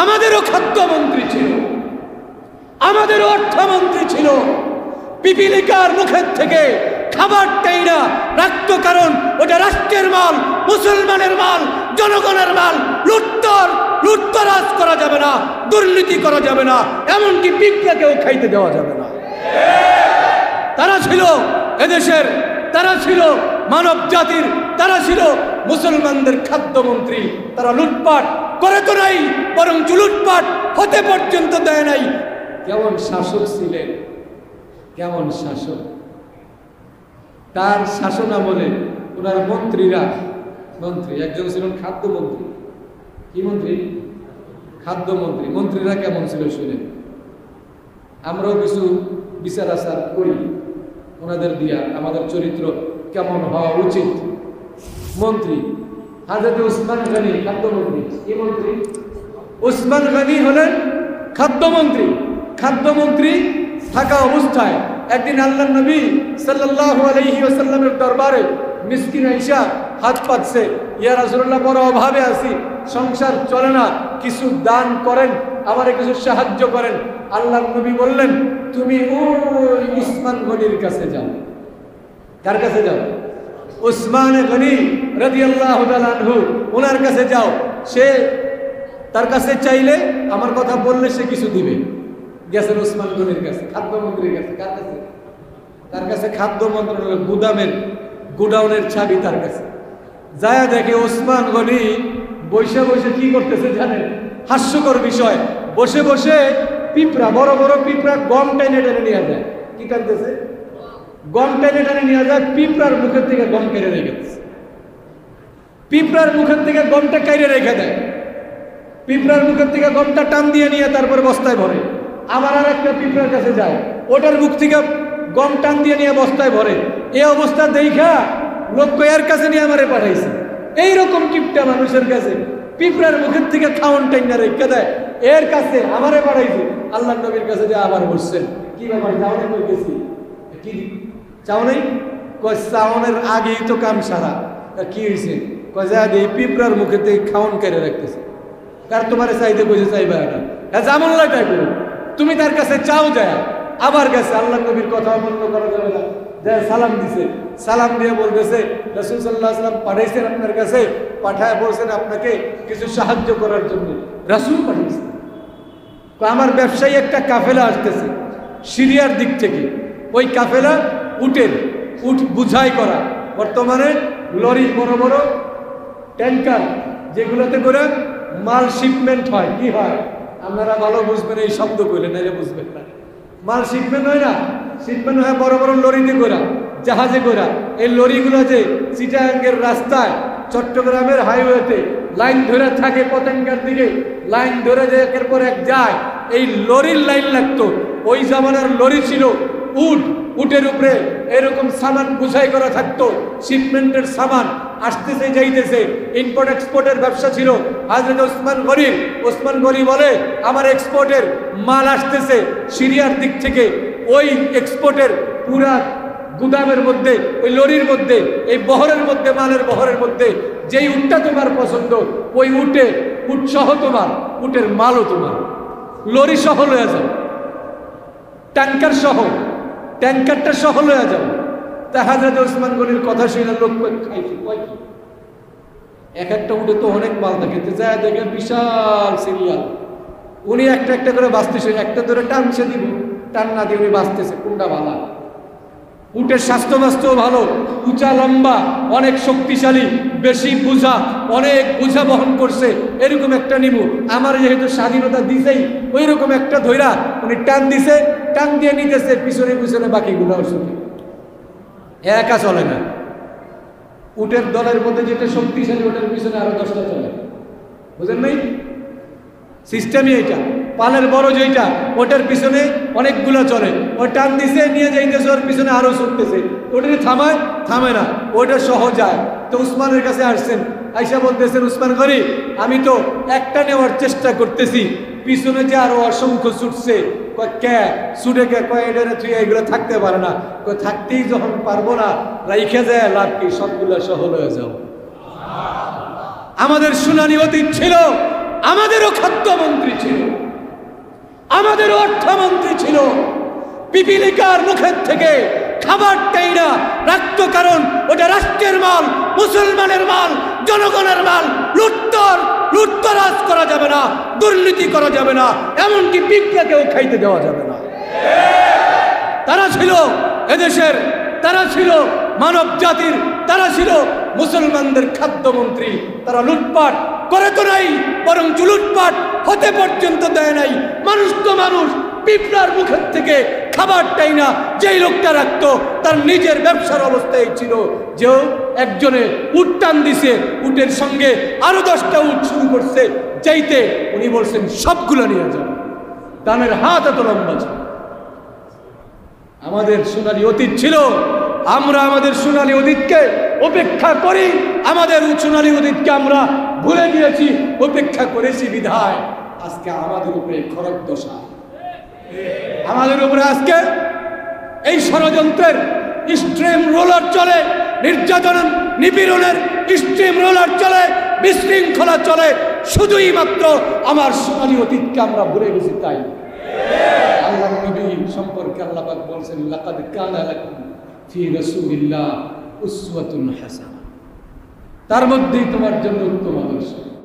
আমাদেরও খাদ্যমন্ত্রী ছিল, আমাদেরও অর্থমন্ত্রী ছিল। পিপিলিকার মুখের থেকে খাবারটাই না রাখত, কারণ ওটা রাষ্ট্রের মাল, মুসলমানের মাল, জনগণের মাল। লুটতরাজ করা যাবে না, দুর্নীতি করা যাবে না, এমনকি পিঁপড়াকেও খাইতে দেওয়া যাবে না। তারা ছিল এদেশের, তারা ছিল মানব জাতির, তারা ছিল মুসলমানদের খাদ্যমন্ত্রী। তারা লুটপাট করে তো নাই, বরং লুটপাট হতে পর্যন্ত দেয় নাই। কেমন শাসক ছিলেন, কেমন শাসক! তার শাসন আমলে ওনার মন্ত্রীরা, একজন ছিলেন খাদ্যমন্ত্রী। কি মন্ত্রী? খাদ্যমন্ত্রী। মন্ত্রীরা কেমন ছিল শুনে আমরাও কিছু বিচার আচার করি ওনাদের দিয়া, আমাদের চরিত্র কেমন হওয়া উচিত। মন্ত্রী হযরত উসমান গনি খাদ্যমন্ত্রী। কি মন্ত্রী? উসমান গনি হলেন খাদ্যমন্ত্রী। খাদ্যমন্ত্রী থাকা অবস্থায় একদিন আল্লাহর নবী সাল্লাল্লাহু আলাইহি ওয়াসাল্লামের দরবারে মিসকিন আয়েশা হাত পাতছে, ইয়া রাসূলুল্লাহ, বড় অভাবে আছি, সংসার চলে না, কিছু দান করেন, আমারে কিছু সাহায্য করেন। আল্লাহর নবী বললেন, তুমি ওই উসমান গনির কাছে যাও। কার কাছে যাও? উসমান গনি রাদিয়াল্লাহু তাআলা আনহু, ওনার কাছে যাও। সে তার কাছে চাইলে, আমার কথা বললে সে কিছু দিবে। গেছেন উসমান গনির কাছে, খাদ্যমন্ত্রীর কাছে। কার কাছে? তার কাছে খাদ্য মন্ত্রণালয় গুডাউনের চাবি তার কাছে। যায় দেখে ওসমান গনি বসে বসে কি করতেছে জানেন? হাস্যকর বিষয়, বসে বসে পিঁপড়া, বড় বড় পিঁপড়া গম টেনে টেনে নিয়ে যায়। কি কাটতেছে? গম টেনে টেনে নিয়ে যায়। পিঁপড়ার মুখের থেকে গম কেড়ে রেখে দিচ্ছে। পিঁপড়ার মুখের থেকে গমটা কেড়ে রেখে দেয়। পিঁপড়ার মুখের থেকে গমটা টান দিয়ে নিয়ে তারপরে বস্তায় ভরে। আবার আর একটা পিঁপড়ার কাছে যায়, ওটার মুখ থেকে গম টান দিয়ে নিয়ে বস্তায় ভরে। এই অবস্থা দেখা লোক এর কাছে নিয়ে আমারে পাঠাইছে। এইরকম কিপটা মানুষের কাছে পিঁপড়ার মুখের থেকে খাওয়ান টাইনা রেখে দেয়, এর কাছে আমারে পাঠাইছে। আল্লাহ নবীর কাছে যে আবার বসছেন, কি ব্যাপার, চাওনে কই গেছি? কি চাওনেই? কয় চাওনের আগেই তো কাম সারা। কি হয়েছে? কয় যা এই পিঁপড়ার মুখে থেকে খাওয়ান কেড়ে রাখতেছে। কার তোমারে চাইতে কইছে চাইবা এটা? হ্যাঁ, জামল্লা টাইপ। তুমি তার কাছে চাও যায়, আবার গেছে। আল্লাহ নবীর কথা অমান্য করা যাবে না। সালাম দিছে, সালাম দিয়ে বলতেছে, রাসূল সাল্লাল্লাহু আলাইহি ওয়াসাল্লাম পাঠাইছেন আপনার কাছে, পাঠায় বলছেন আপনাকে কিছু সাহায্য করার জন্য। রাসূল পাঠিয়েছেন। আমার ব্যবসায়ী একটা কাফেলা আসতেছে সিরিয়ার দিক থেকে। ওই কাফেলা উট বুঝাই করা। বর্তমানে লরি, বড় বড় ট্যাঙ্কার, যেগুলোতে করে মাল শিপমেন্ট হয়। কি হয় আপনারা ভালো বুঝবেন, এই শব্দ কইলে নাইলে বুঝবেন না। মাল শিপমেন্ট হয় না, শিপমেন্ট হয় বড় বড় লরিতে করে, জাহাজে করে। এই লরিগুলো যে চিটাগাঙ্গের রাস্তায়, চট্টগ্রামের হাইওয়েতে লাইন ধরে থাকে পতেঙ্গার দিকে, লাইন ধরে যে একের পর এক যায়, এই লরির লাইন লাগতো। ওই জামানার লরি ছিল উটের উপরে এরকম সামান বুঝাই করা থাকতো। শিপমেন্টের সামান আসতেছে যাইতেছে, ইম্পোর্ট এক্সপোর্টের ব্যবসা ছিল হযরত ওসমান গনি বলে, আমার এক্সপোর্টের মাল আসতেছে সিরিয়ার দিক থেকে। ওই এক্সপোর্টের পুরা গুদামের মধ্যে, ওই লরির মধ্যে, এই বহরের মধ্যে, মালের বহরের মধ্যে যেই উটটা তোমার পছন্দ, ওই উট সহ তোমার, উটের মালও তোমার, লরি সহ লয়ে যাও, ট্যাঙ্কার সহ, ট্যাঙ্কারটা সহ লয়ে যাও। তা হযরত ওসমান গনির কথা শুনে লোক খাইছে। এক একটা উঠে তো অনেক মাল থাকে, যায় দেখে বিশাল সিরিয়াল। উনি একটা একটা করে বাঁচতেছে, একটা ধরে টানছে দিব, টান না দিয়ে উনি বাঁচতেছে। কোনটা ভালো? উটের স্বাস্থ্য ভালো, উঁচা লম্বা, অনেক শক্তিশালী, বেশি বোঝা, অনেক বোঝা বহন করছে, এরকম একটা নিবো। আমার যেহেতু স্বাধীনতা দিছেই, ওই রকম একটা ধৈরা উনি টান দিছে, টান দিয়ে নিতেছে, পিছনে পিছনে বাকিগুলো শুনে। একা চলে না। উটের দলের মধ্যে যেটা শক্তিশালী, ওটার পিছনে আরো 10টা চলে। বুঝেন নাই? সিস্টেমই এটা। পালের বড় যেটা, ওটার পিছনে অনেকগুলো চলে। ও টান দিছে, নিয়ে যাইতেছে, ওর পিছনে আরো ছুটতেছে। ওটা থামে না, ওটা সহ যায়। তো উসমানের কাছে আসছেন, আইসা বলতেছেন, উসমান গনি, আমি তো একটা নেওয়ার চেষ্টা করতেছি, পিছনে যে আরো অসংখ্য ছুটছে। ছুটে এটারে তুই এগুলো থাকতে পারে না। থাকতেই যখন পারবো না, রাইখে যায় লাভ কি, সবগুলো সহ হয়ে যাও। আমাদের শুনানি অতীত ছিল, আমাদেরও খাদ্যমন্ত্রী আমাদের অর্থমন্ত্রী ছিল পিপিলিকার মুখের থেকে খাবার টাইনা রাখতো, কারণ ওটা রাষ্ট্রের মাল, মুসলমানের মাল, জনগণের মাল। লুটতরাজ করা যাবে না, দুর্নীতি করা যাবে না, এমনকি পিঁপড়াকেও খাইতে দেওয়া যাবে না। তারা ছিল এদেশের, তারা ছিল মানব জাতির, তারা ছিল মুসলমানদের খাদ্যমন্ত্রী। তারা লুটপাট করে তো নাই, বরং লুটপাট হতে পর্যন্ত দেয় নাই। মানুষ তো মানুষ, পিঁপড়ার মুখের থেকে খাবারটাই না যেই লোকটা রাখতো তার নিজের ব্যবসার অবস্থায় ছিল, যে একজনে উট টান দিছে, উটের সঙ্গে আরো 10টা উট শুরু করছে যাইতে, উনি বলছেন সবগুলো নিয়ে যান। দানের হাত এত লম্বা ছিল। আমাদের সোনালী অতীত ছিল, আমরা আমাদের সোনালী অতীতকে উপেক্ষা করি, আমাদের সোনালী অতীতকে আমরা ভুলে গিয়েছি, উপেক্ষা করেছি বিধায় আজকে আমাদের উপরে খরচ দশা, আমাদের উপরে আজকে এই ষড়যন্ত্রের স্ট্রিম রোলার চলে, নির্যাতন নিপীড়নের স্ট্রিম রোলার চলে, বিশৃঙ্খলা চলে, শুধুই মাত্র আমার সোনালী অতীতকে আমরা ভুলে গেছি। তাই আল্লাহ নবী সম্পর্কে আল্লাহ পাক বলছেন, লাকাদ কানা লাকুম ফি রাসূলিল্লাহ উসওয়াতুন হাসানাহ, তার মধ্যেই তোমার জন্য উত্তম আদর্শ।